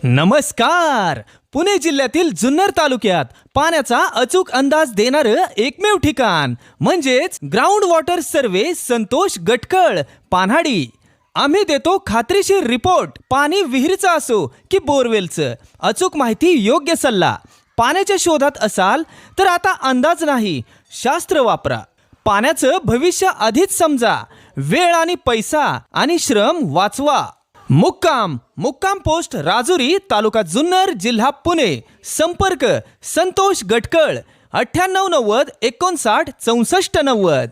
नमस्कार. पुणे जिल्ह्यातील जुन्नर तालुक्यात पाण्याचा अचूक अंदाज देणारं एकमेव ठिकाण म्हणजेच ग्राउंड वॉटर सर्वे संतोष गटकळ पान्हाडी. आम्ही देतो खात्रीशीर रिपोर्ट. पाणी विहिरीचं असो की बोरवेलचं, अचूक माहिती, योग्य सल्ला. पाण्याच्या शोधात असाल तर आता अंदाज नाही, शास्त्र वापरा. पाण्याचं भविष्य आधीच समजा. वेळ आणि पैसा आणि श्रम वाचवा. मुक्काम पोस्ट राजुरी, तालुका जुन्नर, जिल्हा पुणे. संपर्क संतोष गटकळ 9890 59 64 90.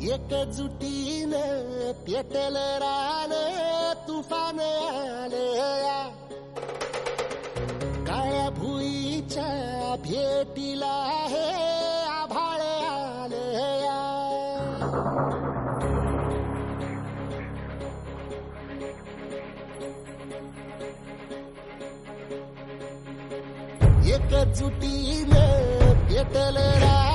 एकजुटीनं पेटल रान, तुफान आलया. काळ्या भुईच्या भेटीला हे आभाळ आलया. एकजुटीनं पेटल रान,